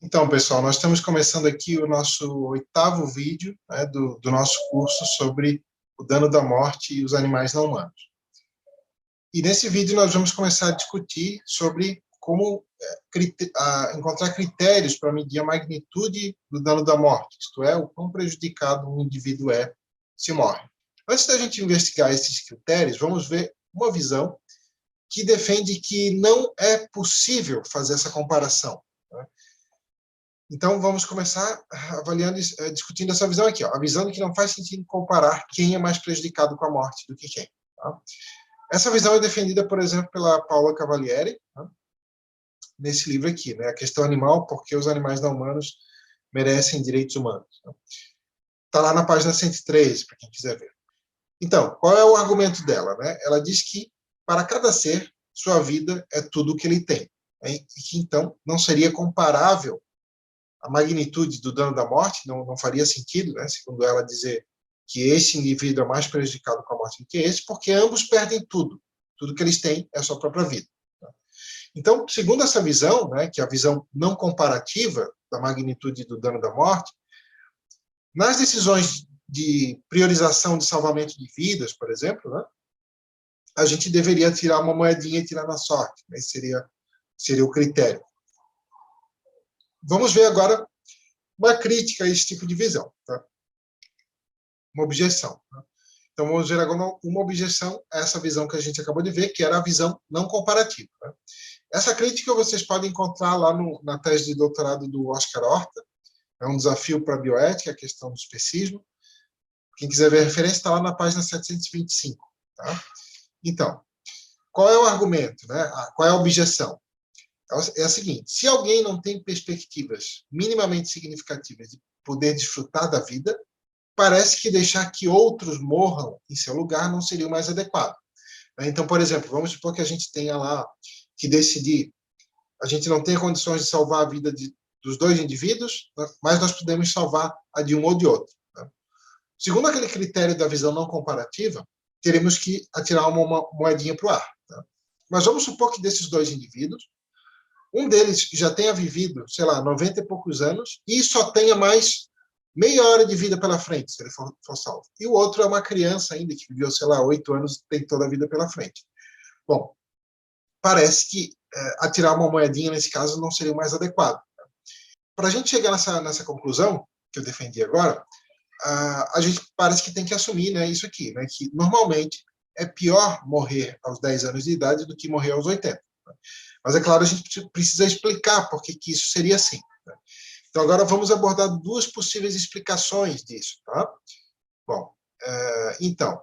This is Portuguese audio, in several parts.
Então, pessoal, nós estamos começando aqui o nosso 8º vídeo, né, do nosso curso sobre o dano da morte e os animais não humanos. E nesse vídeo nós vamos começar a discutir sobre como encontrar critérios para medir a magnitude do dano da morte, isto é, o quão prejudicado um indivíduo é se morre. Antes da gente investigar esses critérios, vamos ver uma visão que defende que não é possível fazer essa comparação, né? Então, vamos começar avaliando, discutindo essa visão aqui, ó, a visão de que não faz sentido comparar quem é mais prejudicado com a morte do que quem. Tá? Essa visão é defendida, por exemplo, pela Paula Cavalieri, tá? Nesse livro aqui, né, A Questão Animal, por que os animais não humanos merecem direitos humanos. Está lá na página 103, para quem quiser ver. Então, qual é o argumento dela? Né? Ela diz que, para cada ser, sua vida é tudo o que ele tem, né? E que, então, não seria comparável a magnitude do dano da morte, não faria sentido, né, segundo ela, dizer que esse indivíduo é mais prejudicado com a morte do que esse, porque ambos perdem tudo. Tudo que eles têm é a sua própria vida. Então, segundo essa visão, né, que é a visão não comparativa da magnitude do dano da morte, nas decisões de priorização de salvamento de vidas, por exemplo, né, a gente deveria tirar uma moedinha e tirar na sorte. Esse seria o critério. Vamos ver agora uma crítica a esse tipo de visão, tá? Uma objeção. Tá? Então, vamos ver agora uma objeção a essa visão que a gente acabou de ver, que era a visão não comparativa. Tá? Essa crítica vocês podem encontrar lá na tese de doutorado do Oscar Horta, é um desafio para a bioética, a questão do especismo. Quem quiser ver a referência, está lá na página 725. Tá? Então, qual é o argumento? Né? Qual é a objeção? É a seguinte: se alguém não tem perspectivas minimamente significativas de poder desfrutar da vida, parece que deixar que outros morram em seu lugar não seria o mais adequado. Então, por exemplo, vamos supor que a gente tenha lá que decidir, a gente não tem condições de salvar a vida dos dois indivíduos, mas nós podemos salvar a de um ou de outro. Segundo aquele critério da visão não comparativa, teremos que atirar uma moedinha para o ar. Mas vamos supor que desses dois indivíduos, um deles já tenha vivido, sei lá, 90 e poucos anos e só tenha mais meia hora de vida pela frente, se ele for salvo. E o outro é uma criança ainda, que viveu, sei lá, 8 anos e tem toda a vida pela frente. Bom, parece que atirar uma moedinha, nesse caso, não seria o mais adequado. Para a gente chegar nessa conclusão, que eu defendi agora, a gente parece que tem que assumir, né, isso aqui, né, que normalmente é pior morrer aos 10 anos de idade do que morrer aos 80. Mas, é claro, a gente precisa explicar por que isso seria assim. Né? Então, agora vamos abordar duas possíveis explicações disso. Tá? Bom, então,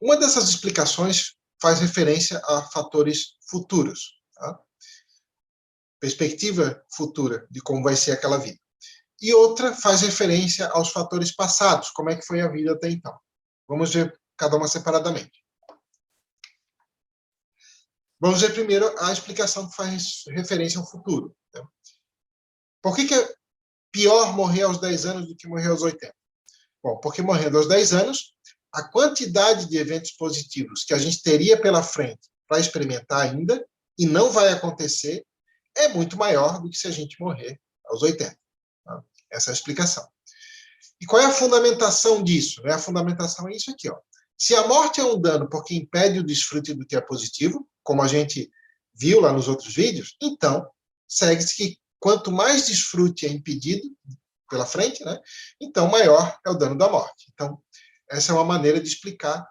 uma dessas explicações faz referência a fatores futuros. Tá? Perspectiva futura de como vai ser aquela vida. E outra faz referência aos fatores passados, como é que foi a vida até então. Vamos ver cada uma separadamente. Vamos ver primeiro a explicação que faz referência ao futuro. Né? Por que é pior morrer aos 10 anos do que morrer aos 80? Bom, porque morrendo aos 10 anos, a quantidade de eventos positivos que a gente teria pela frente para experimentar ainda, e não vai acontecer, é muito maior do que se a gente morrer aos 80. Tá? Essa é a explicação. E qual é a fundamentação disso? A fundamentação é isso aqui. Ó. Se a morte é um dano porque impede o desfrute do que é positivo, como a gente viu lá nos outros vídeos, então segue-se que quanto mais desfrute é impedido pela frente, né, então maior é o dano da morte. Então, essa é uma maneira de explicar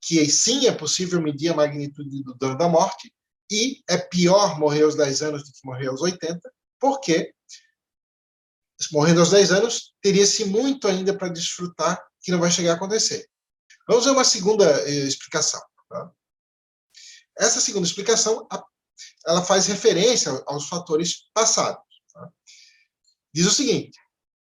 que sim, é possível medir a magnitude do dano da morte e é pior morrer aos 10 anos do que morrer aos 80, porque morrendo aos 10 anos, teria-se muito ainda para desfrutar que não vai chegar a acontecer. Vamos ver uma segunda explicação. Tá? Essa segunda explicação, ela faz referência aos fatores passados. Tá? Diz o seguinte: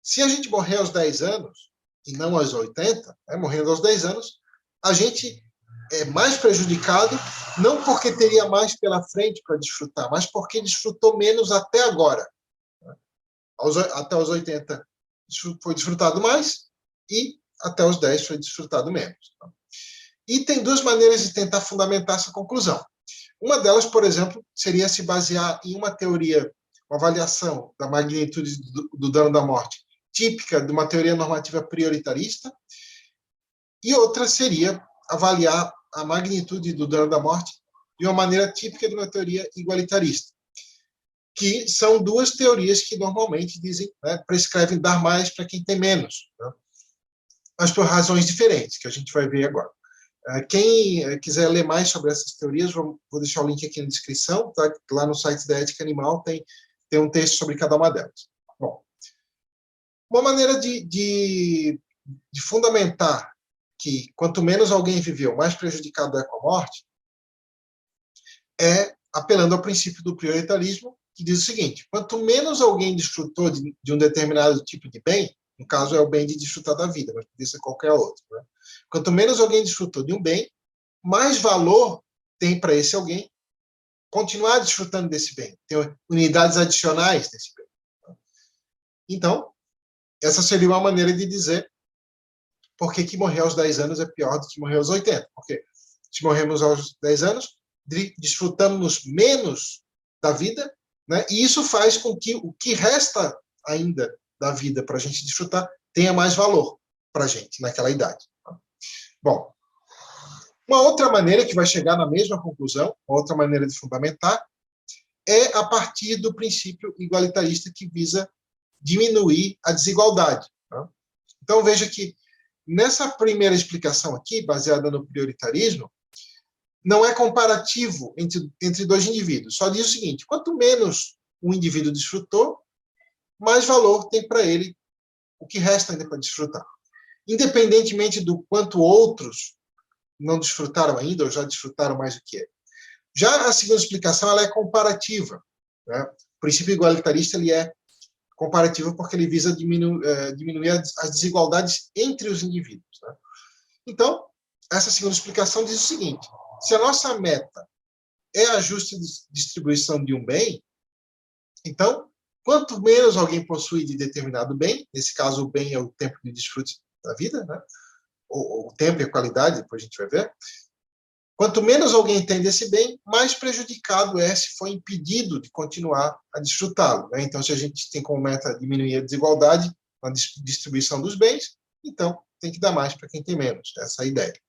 se a gente morrer aos 10 anos, e não aos 80, morrendo aos 10 anos, a gente é mais prejudicado, não porque teria mais pela frente para desfrutar, mas porque desfrutou menos até agora. Até os 80 foi desfrutado mais e até os 10 foi desfrutado menos. E tem duas maneiras de tentar fundamentar essa conclusão. Uma delas, por exemplo, seria se basear em uma teoria uma avaliação da magnitude do dano da morte típica de uma teoria normativa prioritarista, e outra seria avaliar a magnitude do dano da morte de uma maneira típica de uma teoria igualitarista, que são duas teorias que normalmente dizem, né, prescrevem dar mais para quem tem menos, né? Mas por razões diferentes, que a gente vai ver agora. Quem quiser ler mais sobre essas teorias, vou deixar o link aqui na descrição, tá? Lá no site da Ética Animal tem um texto sobre cada uma delas. Bom, uma maneira de fundamentar que quanto menos alguém viveu, mais prejudicado é com a morte, é apelando ao princípio do prioritarismo, que diz o seguinte: quanto menos alguém desfrutou de um determinado tipo de bem, no caso é o bem de desfrutar da vida, mas poderia ser qualquer outro, né? Quanto menos alguém desfrutou de um bem, mais valor tem para esse alguém continuar desfrutando desse bem, ter unidades adicionais desse bem. Então, essa seria uma maneira de dizer por que morrer aos 10 anos é pior do que morrer aos 80. Porque se morremos aos 10 anos, desfrutamos menos da vida, né? E isso faz com que o que resta ainda da vida para a gente desfrutar tenha mais valor para a gente naquela idade. Bom, uma outra maneira que vai chegar na mesma conclusão, uma outra maneira de fundamentar, é a partir do princípio igualitarista que visa diminuir a desigualdade. Tá? Então, veja que nessa primeira explicação aqui, baseada no prioritarismo, não é comparativo entre dois indivíduos. Só diz o seguinte: quanto menos um indivíduo desfrutou, mais valor tem para ele o que resta ainda para desfrutar. Independentemente do quanto outros não desfrutaram ainda, ou já desfrutaram mais do que ele. Já a segunda explicação ela é comparativa. Né? O princípio igualitarista ele é comparativo porque ele visa diminuir as desigualdades entre os indivíduos. Né? Então, essa segunda explicação diz o seguinte: se a nossa meta é a justa distribuição de um bem, então, quanto menos alguém possui de determinado bem, nesse caso o bem é o tempo de desfrute da vida, né? O tempo e a qualidade, depois a gente vai ver, quanto menos alguém tem desse bem, mais prejudicado é se for impedido de continuar a desfrutá-lo. Né? Então, se a gente tem como meta diminuir a desigualdade na distribuição dos bens, então tem que dar mais para quem tem menos. Essa é a ideia.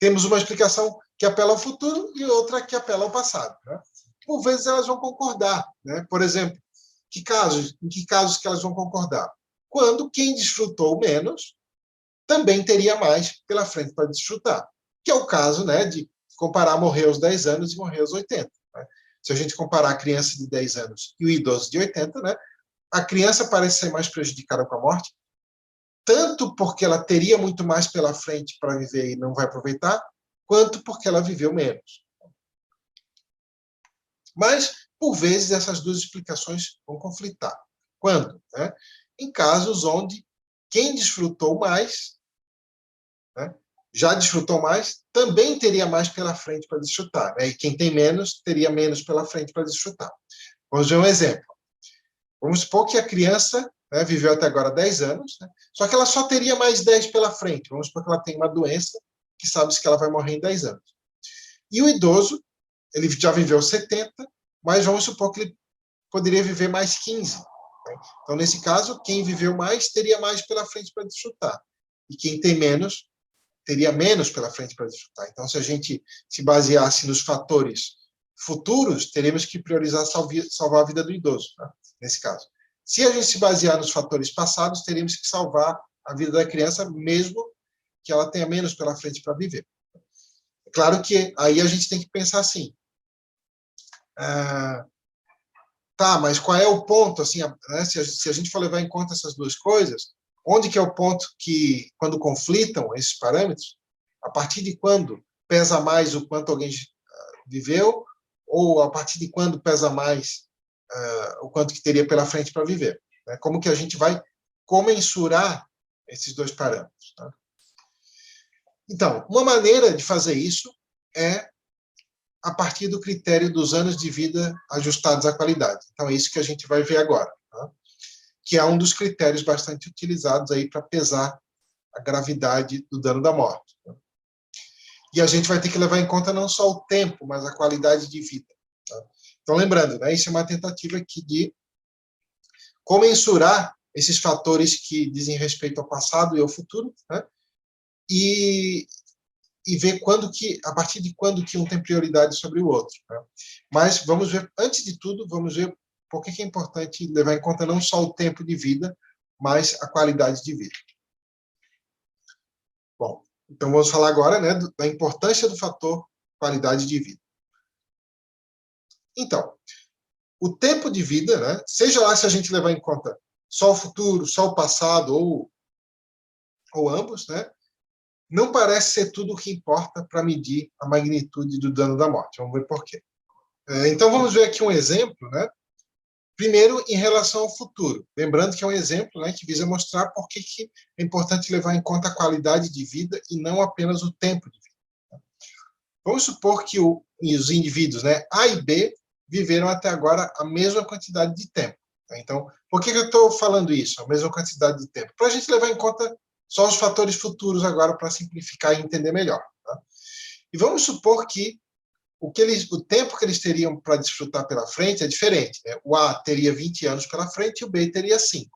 Temos uma explicação que apela ao futuro e outra que apela ao passado. Né? Por vezes elas vão concordar. Né? Por exemplo, em que casos que elas vão concordar? Quando quem desfrutou menos também teria mais pela frente para desfrutar. Que é o caso, né, de comparar morrer aos 10 anos e morrer aos 80. Né? Se a gente comparar a criança de 10 anos e o idoso de 80, né, a criança parece ser mais prejudicada com a morte, tanto porque ela teria muito mais pela frente para viver e não vai aproveitar, quanto porque ela viveu menos. Mas, por vezes, essas duas explicações vão conflitar. Quando? Né? Em casos onde quem desfrutou mais, né, já desfrutou mais, também teria mais pela frente para desfrutar. Né? E quem tem menos, teria menos pela frente para desfrutar. Vamos ver um exemplo. Vamos supor que a criança, né, viveu até agora 10 anos, né, só que ela só teria mais 10 pela frente. Vamos supor que ela tem uma doença que sabe-se que ela vai morrer em 10 anos. E o idoso, ele já viveu 70, mas vamos supor que ele poderia viver mais 15. Né? Então, nesse caso, quem viveu mais teria mais pela frente para desfrutar. E quem tem menos teria menos pela frente para desfrutar. Então, se a gente se baseasse nos fatores futuros, teríamos que priorizar salvar a vida do idoso, né? Nesse caso. Se a gente se basear nos fatores passados, teríamos que salvar a vida da criança, mesmo que ela tenha menos pela frente para viver. É claro que aí a gente tem que pensar assim, tá, mas qual é o ponto, assim, né, se a gente for levar em conta essas duas coisas, onde que é o ponto que, quando conflitam esses parâmetros, a partir de quando pesa mais o quanto alguém viveu, ou a partir de quando pesa mais o quanto que teria pela frente para viver? Né? Como que a gente vai comensurar esses dois parâmetros? Tá? Então, uma maneira de fazer isso é a partir do critério dos anos de vida ajustados à qualidade. Então, é isso que a gente vai ver agora, tá? Que é um dos critérios bastante utilizados aí para pesar a gravidade do dano da morte. Tá? E a gente vai ter que levar em conta não só o tempo, mas a qualidade de vida. Tá? Então, lembrando, né, isso é uma tentativa aqui de comensurar esses fatores que dizem respeito ao passado e ao futuro, né? E ver a partir de quando que um tem prioridade sobre o outro. Né? Mas vamos ver, antes de tudo, vamos ver por que é importante levar em conta não só o tempo de vida, mas a qualidade de vida. Bom, então vamos falar agora, né, da importância do fator qualidade de vida. Então, o tempo de vida, né, seja lá se a gente levar em conta só o futuro, só o passado ou ambos, né, não parece ser tudo o que importa para medir a magnitude do dano da morte. Vamos ver por quê. Então, vamos ver aqui um exemplo, né? Primeiro, em relação ao futuro. Lembrando que é um exemplo, né, que visa mostrar por que é importante levar em conta a qualidade de vida e não apenas o tempo de vida. Vamos supor que os indivíduos, né, A e B viveram até agora a mesma quantidade de tempo. Tá? Então, por que eu estou falando isso, a mesma quantidade de tempo? Para a gente levar em conta só os fatores futuros agora para simplificar e entender melhor. Tá? E vamos supor que o tempo que eles teriam para desfrutar pela frente é diferente. Né? O A teria 20 anos pela frente e o B teria 5.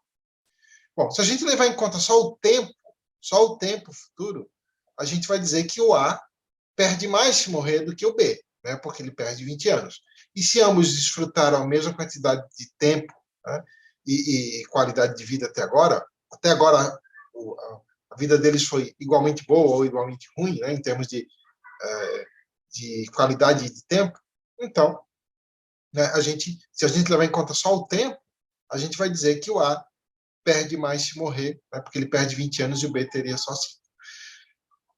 Bom, se a gente levar em conta só o tempo futuro, a gente vai dizer que o A perde mais se morrer do que o B, né? Porque ele perde 20 anos. E se ambos desfrutaram a mesma quantidade de tempo, né? e qualidade de vida até agora a vida deles foi igualmente boa ou igualmente ruim, né? Em termos de qualidade de tempo, então, né, se a gente levar em conta só o tempo, a gente vai dizer que o A perde mais se morrer, né, porque ele perde 20 anos e o B teria só 5.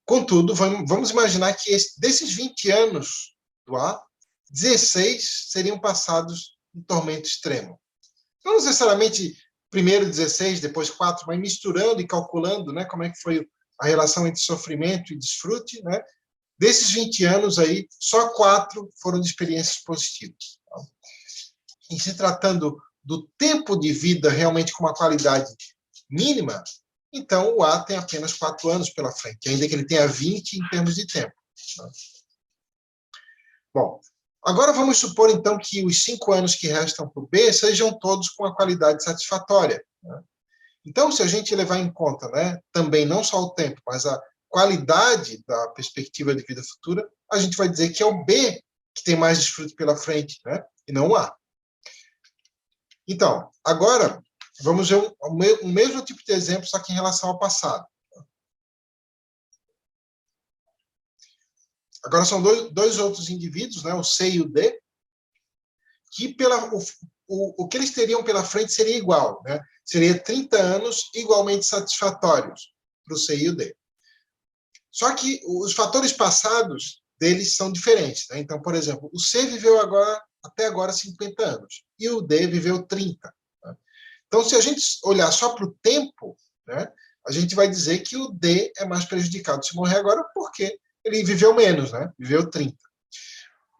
Contudo, vamos imaginar que desses 20 anos do A, 16 seriam passados em tormento extremo. Não necessariamente primeiro 16, depois 4, mas misturando e calculando, né, como é que foi a relação entre sofrimento e desfrute, né? Desses 20 anos aí, só 4 foram de experiências positivas. Em se tratando do tempo de vida realmente com uma qualidade mínima, então o A tem apenas 4 anos pela frente, ainda que ele tenha 20 em termos de tempo. Bom, agora vamos supor então que os 5 anos que restam para o B sejam todos com a qualidade satisfatória. Então, se a gente levar em conta, né, também não só o tempo, mas a qualidade da perspectiva de vida futura, a gente vai dizer que é o B que tem mais desfrute pela frente, né, e não o A. Então, agora, vamos ver o mesmo tipo de exemplo, só que em relação ao passado. Agora são dois outros indivíduos, né, o C e o D, que o que eles teriam pela frente seria igual, né? Seria 30 anos igualmente satisfatórios para o C e o D. Só que os fatores passados deles são diferentes. Né? Então, por exemplo, o C viveu até agora 50 anos e o D viveu 30. Né? Então, se a gente olhar só para o tempo, né, a gente vai dizer que o D é mais prejudicado se morrer agora porque ele viveu menos, né? Viveu 30.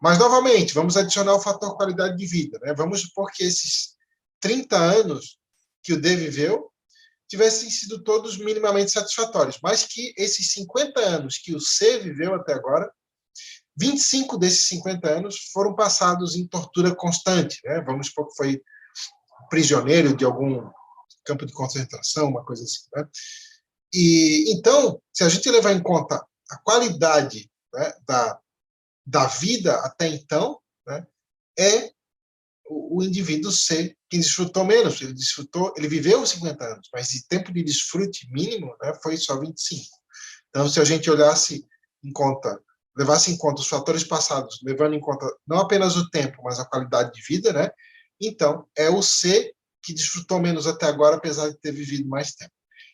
Mas, novamente, vamos adicionar o fator qualidade de vida. Né? Vamos supor que esses 30 anos que o D viveu tivessem sido todos minimamente satisfatórios, mas que esses 50 anos que o C viveu até agora, 25 desses 50 anos foram passados em tortura constante. Né? Vamos supor que foi prisioneiro de algum campo de concentração, uma coisa assim. Né? E, então, se a gente levar em conta a qualidade, né, da vida até então, né, é o indivíduo C que desfrutou menos. Ele viveu 50 anos, mas de tempo de desfrute mínimo, né, foi só 25. Então, se a gente levasse em conta os fatores passados, levando em conta não apenas o tempo, mas a qualidade de vida, né, então é o C que desfrutou menos até agora, apesar de ter vivido mais tempo.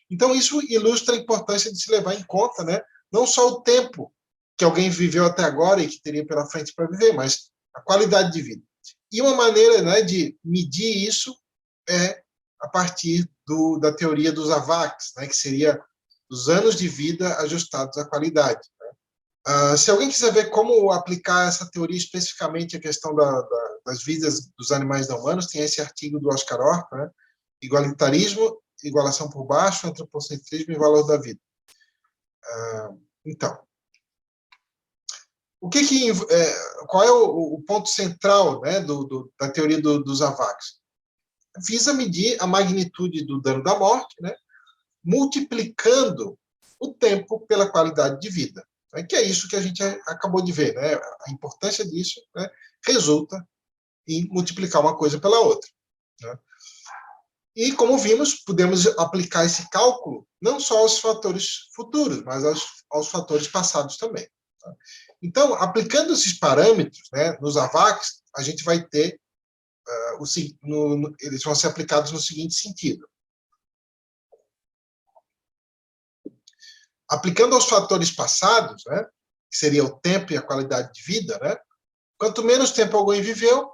Então, isso ilustra a importância de se levar em conta, né, não só o tempo que alguém viveu até agora e que teria pela frente para viver, mas a qualidade de vida. E uma maneira, né, de medir isso é a partir da teoria dos AVAX, né, que seria os anos de vida ajustados à qualidade. Né? Se alguém quiser ver como aplicar essa teoria especificamente à questão das vidas dos animais não humanos, tem esse artigo do Oscar Orta, né? Igualitarismo, igualação por baixo, antropocentrismo e valor da vida. Então, qual é o ponto central, né, da teoria dos AVAX? visa medir a magnitude do dano da morte, né, multiplicando o tempo pela qualidade de vida. Né, que é isso que a gente acabou de ver. Né, a importância disso, né, resulta em multiplicar uma coisa pela outra. Né. E, como vimos, podemos aplicar esse cálculo não só aos fatores futuros, mas aos fatores passados também. Tá? Então, aplicando esses parâmetros, né, nos AVACs, a gente vai ter, eles vão ser aplicados no seguinte sentido. Aplicando aos fatores passados, né, que seria o tempo e a qualidade de vida, né, quanto menos tempo alguém viveu,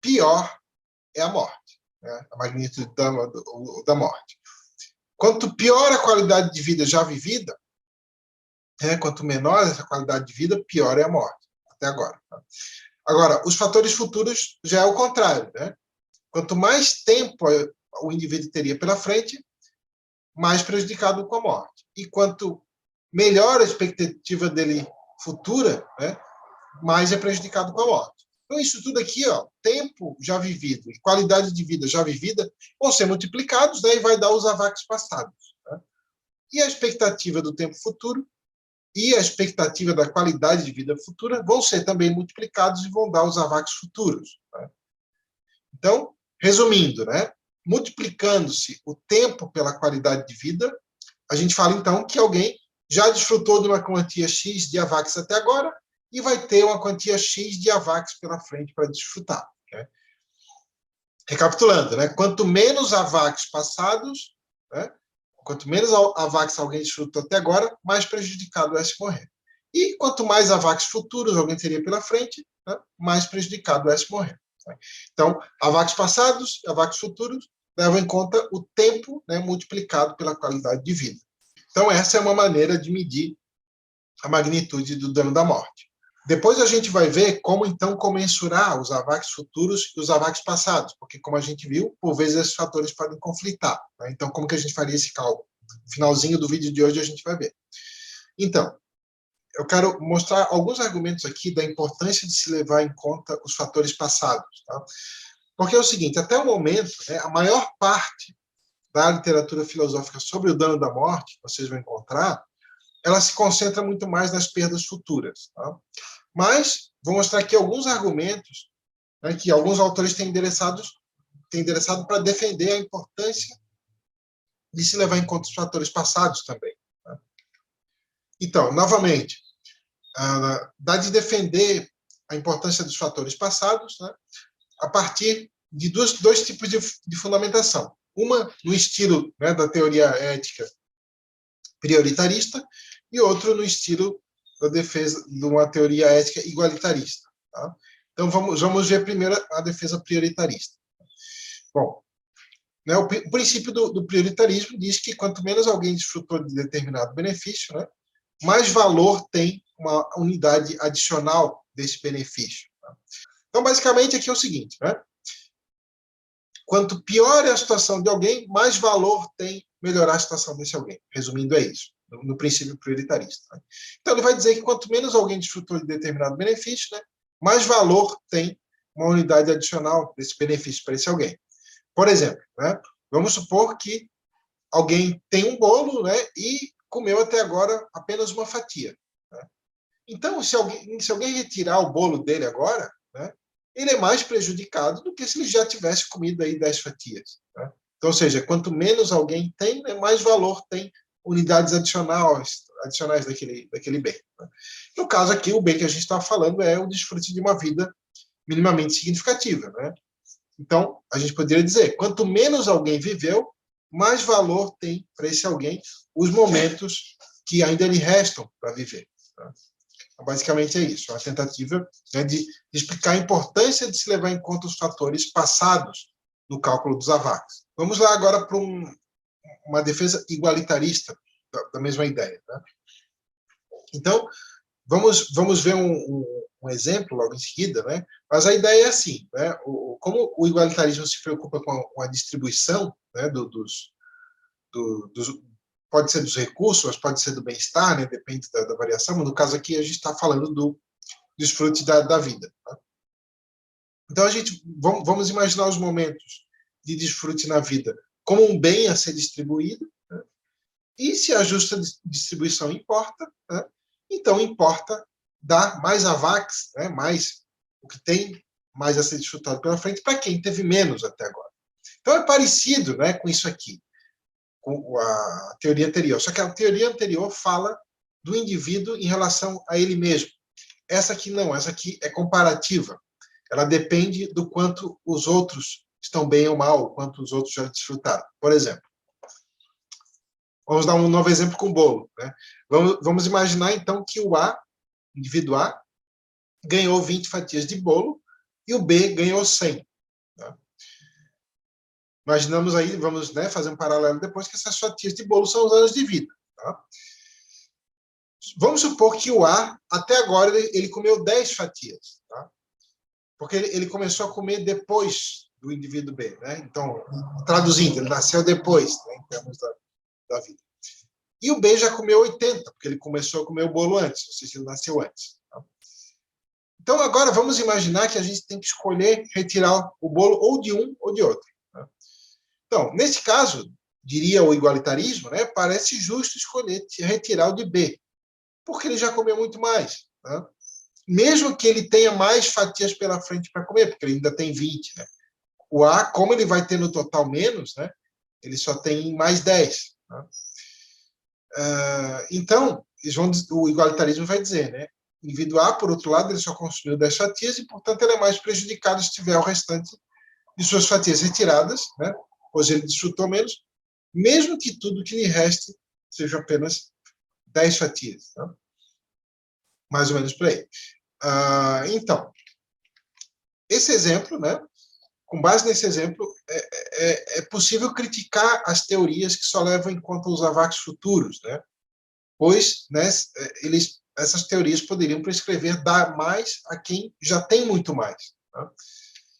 pior é a morte, né, a magnitude da morte. Quanto pior a qualidade de vida já vivida, né, quanto menor essa qualidade de vida, pior é a morte, até agora. Tá? Agora, os fatores futuros já é o contrário. Né? Quanto mais tempo o indivíduo teria pela frente, mais prejudicado com a morte. E quanto melhor a expectativa dele futura, né, mais é prejudicado com a morte. Então, isso tudo aqui, ó, tempo já vivido e qualidade de vida já vivida, vão ser multiplicados, né, e vai dar os AVACs passados. Né? E a expectativa do tempo futuro e a expectativa da qualidade de vida futura vão ser também multiplicados e vão dar os AVACs futuros. Né? Então, resumindo, né, multiplicando-se o tempo pela qualidade de vida, a gente fala, então, que alguém já desfrutou de uma quantia X de AVACs até agora e vai ter uma quantia X de AVACs pela frente para desfrutar. Né? Recapitulando, né, quanto menos AVACs passados, né, quanto menos AVACs alguém desfrutou até agora, mais prejudicado é se morrer. E quanto mais AVACs futuros alguém teria pela frente, né, mais prejudicado é se morrer. Então, AVACs passados e AVACs futuros levam em conta o tempo, né, multiplicado pela qualidade de vida. Então, essa é uma maneira de medir a magnitude do dano da morte. Depois a gente vai ver como, então, comensurar os AVACs futuros e os AVACs passados, porque, como a gente viu, por vezes esses fatores podem conflitar. Né? Então, como que a gente faria esse cálculo? No finalzinho do vídeo de hoje a gente vai ver. Então, eu quero mostrar alguns argumentos aqui da importância de se levar em conta os fatores passados. Tá? Porque é o seguinte, até o momento, né, a maior parte da literatura filosófica sobre o dano da morte, que vocês vão encontrar, ela se concentra muito mais nas perdas futuras. Tá? Mas vou mostrar aqui alguns argumentos, né, que alguns autores têm endereçado para defender a importância de se levar em conta os fatores passados também. Tá? Então, novamente, dá de defender a importância dos fatores passados, né, a partir de dois tipos de fundamentação. Uma no estilo, né, da teoria ética prioritarista e outro no estilo da defesa de uma teoria ética igualitarista. Tá? Então, vamos ver primeiro a defesa prioritarista. Bom, né, o princípio do prioritarismo diz que quanto menos alguém desfrutou de determinado benefício, né, mais valor tem uma unidade adicional desse benefício. Tá? Então, basicamente, aqui é o seguinte, né? Quanto pior é a situação de alguém, mais valor tem melhorar a situação desse alguém. Resumindo, é isso, no princípio prioritarista. Né? Então, ele vai dizer que quanto menos alguém desfrutou de determinado benefício, né, mais valor tem uma unidade adicional desse benefício para esse alguém. Por exemplo, né, vamos supor que alguém tem um bolo, né, e comeu até agora apenas uma fatia. Né? Então, se alguém retirar o bolo dele agora, né, ele é mais prejudicado do que se ele já tivesse comido aí 10 fatias. Né? Então, ou seja, quanto menos alguém tem, né, mais valor tem unidades adicionais daquele bem. Né? No caso aqui, o bem que a gente está falando é o desfrute de uma vida minimamente significativa. Né? Então, a gente poderia dizer, quanto menos alguém viveu, mais valor tem para esse alguém os momentos que ainda lhe restam para viver. Tá? Então, basicamente é isso, é uma tentativa, né, de explicar a importância de se levar em conta os fatores passados no cálculo dos AVACs. Vamos lá agora para uma defesa igualitarista da mesma ideia. Né? Então, vamos ver um exemplo logo em seguida, né? Mas a ideia é assim, né? Como o igualitarismo se preocupa com a distribuição, né, pode ser dos recursos, mas pode ser do bem-estar, né, depende da variação, mas no caso aqui a gente está falando do desfrute da vida. Tá? Então, vamos imaginar os momentos de desfrute na vida como um bem a ser distribuído, né? E se a justa distribuição importa, né? Então importa dar mais AVAX, né? Mais o que tem mais a ser desfrutado pela frente para quem teve menos até agora. Então é parecido, né, com isso aqui, com a teoria anterior. Só que a teoria anterior fala do indivíduo em relação a ele mesmo. Essa aqui não, essa aqui é comparativa. Ela depende do quanto os outros estão bem ou mal, o quanto os outros já desfrutaram. Por exemplo, vamos dar um novo exemplo com o bolo, né? Vamos imaginar, então, que o indivíduo A, ganhou 20 fatias de bolo e o B ganhou 100. Tá? Imaginamos aí, vamos, né, fazer um paralelo depois, que essas fatias de bolo são os anos de vida. Tá? Vamos supor que o A, até agora, ele comeu 10 fatias. Tá? Porque ele começou a comer depois do indivíduo B. Né? Então, traduzindo, ele nasceu depois, né, em termos da vida. E o B já comeu 80, porque ele começou a comer o bolo antes, ou seja, ele nasceu antes. Tá? Então, agora vamos imaginar que a gente tem que escolher retirar o bolo ou de um ou de outro. Tá? Então, nesse caso, diria o igualitarismo, né, parece justo escolher retirar o de B, porque ele já comeu muito mais. Tá? Mesmo que ele tenha mais fatias pela frente para comer, porque ele ainda tem 20. Né? O A, como ele vai ter no total menos, né, ele só tem mais 10. Tá? Então, o igualitarismo vai dizer, né, o indivíduo A, por outro lado, ele só consumiu 10 fatias e, portanto, ele é mais prejudicado se tiver o restante de suas fatias retiradas, né, pois ele desfrutou menos, mesmo que tudo que lhe reste seja apenas 10 fatias. Tá? Mais ou menos por aí. Então, esse exemplo, né, com base nesse exemplo, é possível criticar as teorias que só levam em conta os AVAX futuros, né, pois, né, essas teorias poderiam prescrever dar mais a quem já tem muito mais. Tá?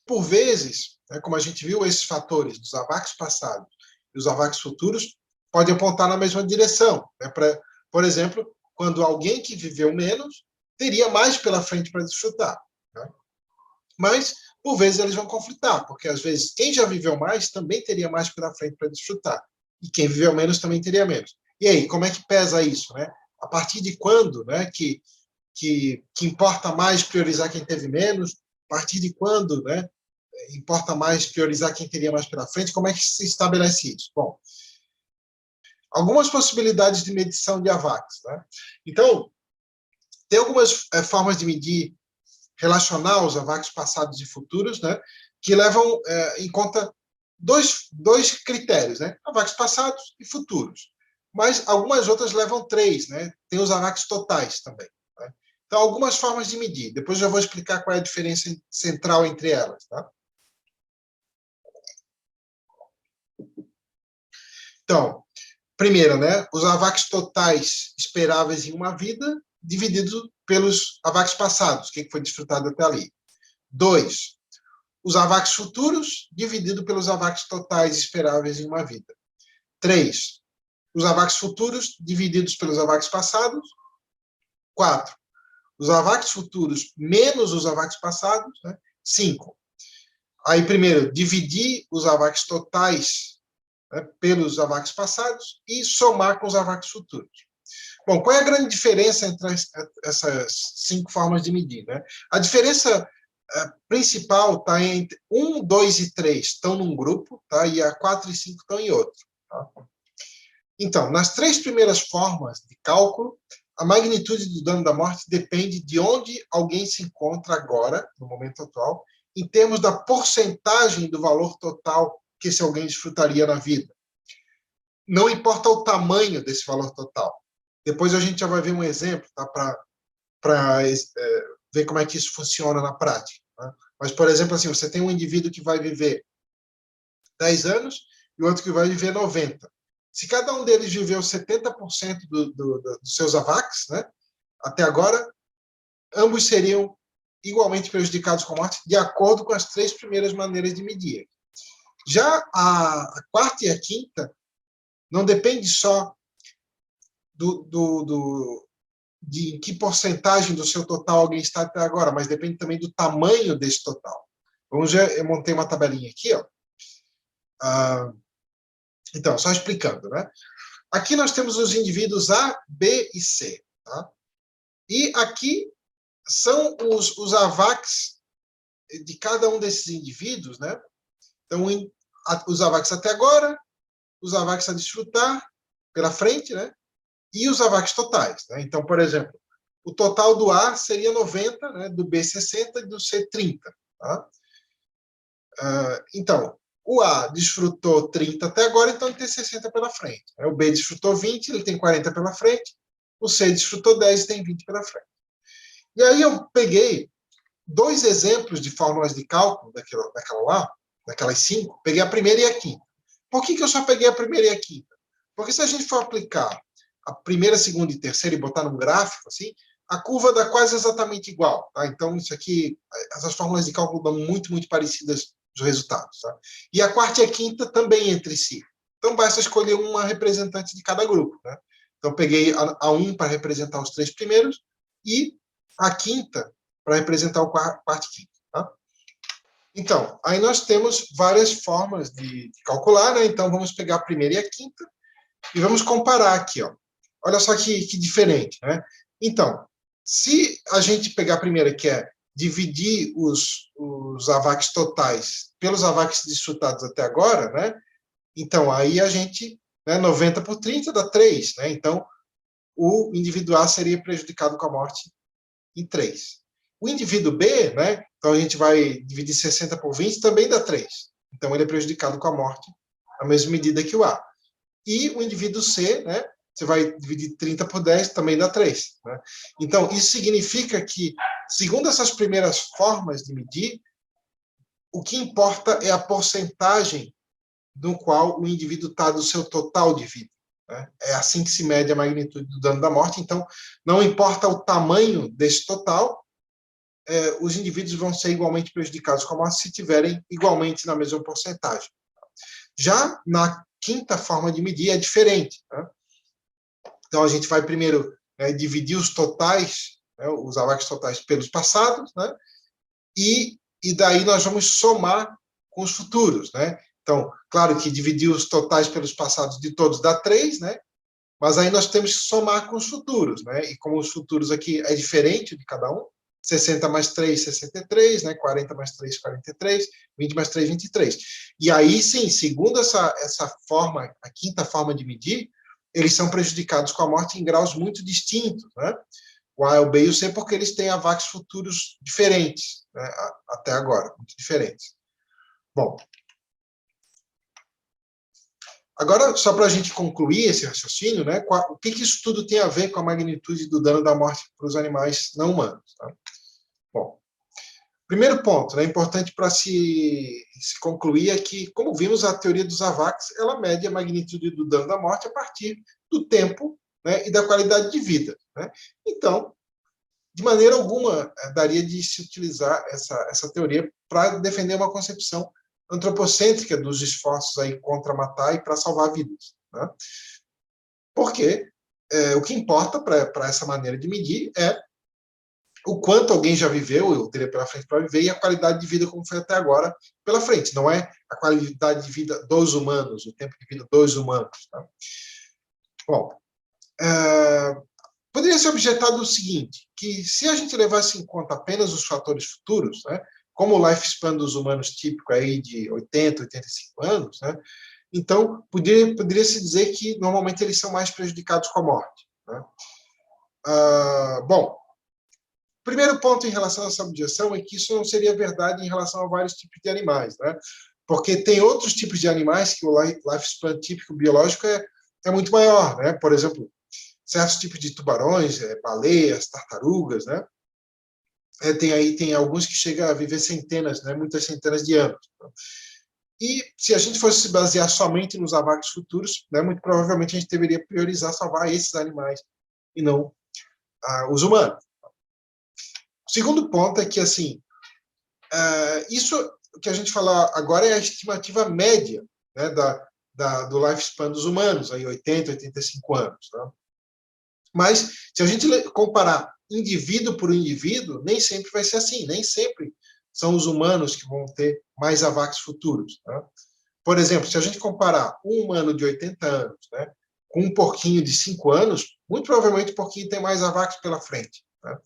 Por vezes, né, como a gente viu, esses fatores dos AVAX passados e os AVAX futuros podem apontar na mesma direção. Né? Por exemplo, quando alguém que viveu menos teria mais pela frente para desfrutar. Né? Mas, por vezes, eles vão conflitar, porque, às vezes, quem já viveu mais também teria mais pela frente para desfrutar. E quem viveu menos também teria menos. E aí, como é que pesa isso? Né? A partir de quando, né, que importa mais priorizar quem teve menos? A partir de quando, né, importa mais priorizar quem teria mais pela frente? Como é que se estabelece isso? Bom, algumas possibilidades de medição de AVAX. Né? Então, tem algumas formas de medir, relacionar os AVAX passados e futuros, né, que levam em conta dois critérios, né, AVAX passados e futuros. Mas algumas outras levam 3, né, tem os AVAX totais também. Né? Então, algumas formas de medir. Depois eu vou explicar qual é a diferença central entre elas. Tá? Então, primeiro, né, os AVAX totais esperáveis em uma vida, dividido pelos AVAX passados, o que foi desfrutado até ali. 2, os AVAX futuros, dividido pelos AVAX totais esperáveis em uma vida. 3, os AVAX futuros, divididos pelos AVAX passados. 4, os AVAX futuros menos os AVAX passados. Né? 5, aí primeiro, dividir os AVAX totais, né, pelos AVAX passados e somar com os AVAX futuros. Bom, qual é a grande diferença entre essas 5 formas de medir? Né? A diferença principal está entre 1, 2 e 3 estão num grupo, tá? E a 4 e 5 estão em outro. Tá? Então, nas 3 primeiras formas de cálculo, a magnitude do dano da morte depende de onde alguém se encontra agora, no momento atual, em termos da porcentagem do valor total que esse alguém desfrutaria na vida. Não importa o tamanho desse valor total. Depois a gente já vai ver um exemplo, tá? Para ver como é que isso funciona na prática. Tá? Mas, por exemplo, assim, você tem um indivíduo que vai viver 10 anos e outro que vai viver 90. Se cada um deles viveu 70% dos seus AVAX, né, até agora, ambos seriam igualmente prejudicados com morte, de acordo com as 3 primeiras maneiras de medir. Já a quarta e a quinta não depende só de que porcentagem do seu total alguém está até agora, mas depende também do tamanho desse total. Vamos ver, eu montei uma tabelinha aqui, ó. Então, só explicando, né? Aqui nós temos os indivíduos A, B e C, tá? E aqui são os AVACs de cada um desses indivíduos, né? Então, os AVACs até agora, os AVACs a desfrutar pela frente, né? E os AVACs totais, né? Então, por exemplo, o total do A seria 90, né? Do B 60 e do C 30, tá? Então, o A desfrutou 30 até agora, então ele tem 60 pela frente. O B desfrutou 20, ele tem 40 pela frente. O C desfrutou 10 e tem 20 pela frente. E aí eu peguei 2 exemplos de fórmulas de cálculo daquelas 5. Peguei a primeira e a quinta. Por que eu só peguei a primeira e a quinta? Porque se a gente for aplicar a primeira, segunda e terceira e botar num gráfico, assim, a curva dá quase exatamente igual. Tá? Então, isso aqui, essas fórmulas de cálculo dão muito, muito parecidas os resultados. Tá? E a quarta e a quinta também entre si. Então, basta escolher uma representante de cada grupo. Né? Então, peguei a 1 para representar os 3 primeiros e a quinta para representar o quarto e quinto. Tá? Então, aí nós temos várias formas de calcular. Né? Então, vamos pegar a primeira e a quinta e vamos comparar aqui. Ó. Olha só que diferente. Né? Então, se a gente pegar a primeira, que é dividir os AVACs totais pelos AVACs desfrutados até agora, né? Então, aí a gente, né, 90 por 30 dá 3, né? Então, o indivíduo A seria prejudicado com a morte em 3. O indivíduo B, né? Então, a gente vai dividir 60 por 20, também dá 3. Então, ele é prejudicado com a morte na mesma medida que o A. E o indivíduo C, né? Você vai dividir 30 por 10, também dá 3. Né? Então, isso significa que, segundo essas primeiras formas de medir, o que importa é a porcentagem no qual o indivíduo está do seu total de vida. Né? É assim que se mede a magnitude do dano da morte. Então, não importa o tamanho desse total, os indivíduos vão ser igualmente prejudicados com a morte se tiverem igualmente na mesma porcentagem. Já na quinta forma de medir é diferente. Né? Então, a gente vai primeiro dividir os totais, né, os AVACs totais pelos passados, né, e daí nós vamos somar com os futuros. Né? Então, claro que dividir os totais pelos passados de todos dá 3, né, mas aí nós temos que somar com os futuros. Né, e como os futuros aqui é diferente de cada um, 60 mais 3, 63, né, 40 mais 3, 43, 20 mais 3, 23. E aí, sim, segundo essa forma, a quinta forma de medir, eles são prejudicados com a morte em graus muito distintos, né? O A, o B e o C, porque eles têm AVACs futuros diferentes, né? Até agora, muito diferentes. Bom, agora, só para a gente concluir esse raciocínio, né? O que isso tudo tem a ver com a magnitude do dano da morte para os animais não humanos? Tá? Bom, primeiro ponto, né, importante para se concluir é que, como vimos, a teoria dos AVACs, ela mede a magnitude do dano da morte a partir do tempo, né, e da qualidade de vida. Né? Então, de maneira alguma, daria de se utilizar essa teoria para defender uma concepção antropocêntrica dos esforços aí contra matar e para salvar vidas. Né? Porque o que importa para essa maneira de medir é o quanto alguém já viveu, eu teria pela frente para viver, e a qualidade de vida como foi até agora pela frente. Não é a qualidade de vida dos humanos, o tempo de vida dos humanos. Tá? Bom, poderia ser objetado o seguinte, que se a gente levasse em conta apenas os fatores futuros, né, como o lifespan dos humanos típico aí de 80, 85 anos, né, então poderia se dizer que normalmente eles são mais prejudicados com a morte. Né? Bom, primeiro ponto em relação a essa objeção é que isso não seria verdade em relação a vários tipos de animais, né? Porque tem outros tipos de animais que o lifespan típico biológico é muito maior, né? Por exemplo, certos tipos de tubarões, baleias, tartarugas, né? Tem alguns que chegam a viver centenas, né? Muitas centenas de anos. E se a gente fosse se basear somente nos AVACs futuros, né? Muito provavelmente a gente deveria priorizar salvar esses animais e não os humanos. O segundo ponto é que, assim, isso que a gente fala agora é a estimativa média, né, do lifespan dos humanos, aí 80, 85 anos. Né? Mas, se a gente comparar indivíduo por indivíduo, nem sempre vai ser assim, nem sempre são os humanos que vão ter mais AVACs futuros. Né? Por exemplo, se a gente comparar um humano de 80 anos, né, com um porquinho de 5 anos, muito provavelmente o porquinho tem mais AVAX pela frente. Né?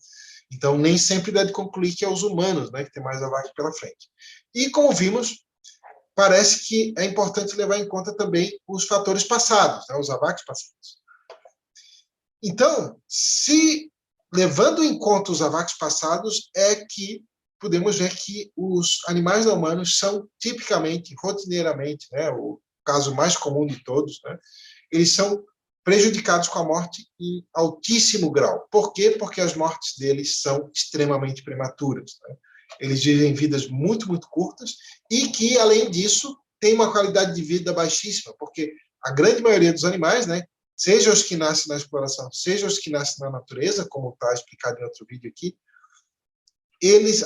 Então, nem sempre dá de concluir que é os humanos, né, que tem mais AVAX pela frente. E, como vimos, parece que é importante levar em conta também os fatores passados, né, os AVAX passados. Então, se levando em conta os AVAX passados, é que podemos ver que os animais não humanos são tipicamente, rotineiramente, né, o caso mais comum de todos, né, eles são prejudicados com a morte em altíssimo grau. Por quê? Porque as mortes deles são extremamente prematuras. Né? Eles vivem vidas muito, muito curtas e que, além disso, têm uma qualidade de vida baixíssima, porque a grande maioria dos animais, né, seja os que nascem na exploração, seja os que nascem na natureza, como está explicado em outro vídeo aqui,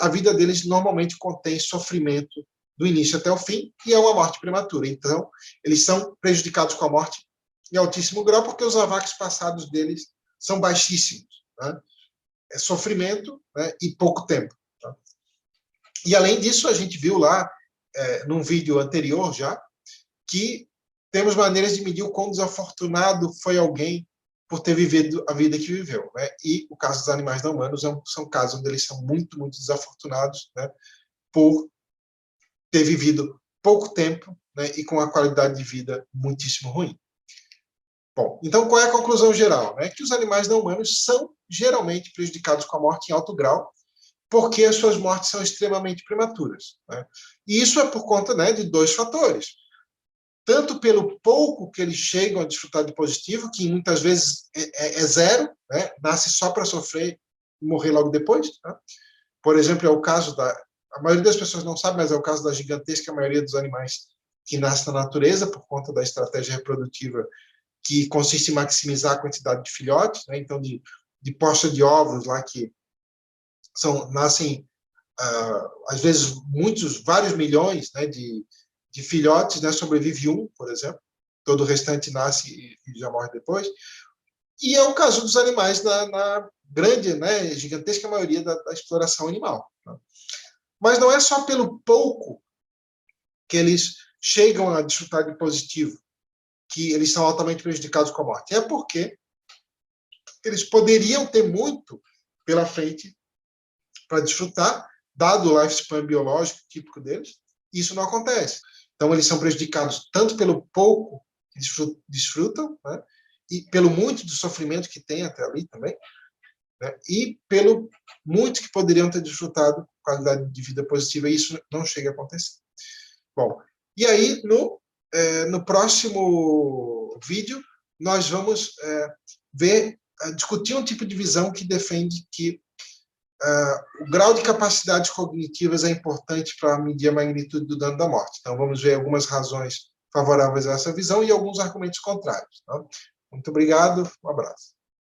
a vida deles normalmente contém sofrimento do início até o fim e é uma morte prematura. Então, eles são prejudicados com a morte em altíssimo grau porque os AVAX passados deles são baixíssimos. Né? É sofrimento, né, e pouco tempo. Tá? E, além disso, a gente viu lá, num vídeo anterior já, que temos maneiras de medir o quão desafortunado foi alguém por ter vivido a vida que viveu. Né? E o caso dos animais não humanos são casos onde eles são muito, muito desafortunados, né, por ter vivido pouco tempo, né, e com uma qualidade de vida muitíssimo ruim. Bom, então qual é a conclusão geral? É que os animais não humanos são geralmente prejudicados com a morte em alto grau, porque as suas mortes são extremamente prematuras. Né? E isso é por conta, né, de dois fatores. Tanto pelo pouco que eles chegam a desfrutar de positivo, que muitas vezes é zero, né? Nasce só para sofrer e morrer logo depois. Né? Por exemplo, é o caso a maioria das pessoas não sabe, mas é o caso da gigantesca maioria dos animais que nascem na natureza, por conta da estratégia reprodutiva que consiste em maximizar a quantidade de filhotes, né? Então, de posta de ovos lá que nascem, às vezes, vários milhões, né, de filhotes, né, sobrevive um, por exemplo, todo o restante nasce e já morre depois. E é o caso dos animais na grande, né, gigantesca maioria da exploração animal. Né? Mas não é só pelo pouco que eles chegam a desfrutar de positivo que eles são altamente prejudicados com a morte. É porque eles poderiam ter muito pela frente para desfrutar, dado o lifespan biológico típico deles, e isso não acontece. Então, eles são prejudicados tanto pelo pouco que desfrutam, né, e pelo muito do sofrimento que tem até ali também, né, e pelo muito que poderiam ter desfrutado qualidade de vida positiva, e isso não chega a acontecer. Bom, e aí, no próximo vídeo, nós vamos discutir um tipo de visão que defende que o grau de capacidades cognitivas é importante para medir a magnitude do dano da morte. Então, vamos ver algumas razões favoráveis a essa visão e alguns argumentos contrários. Tá? Muito obrigado, um abraço.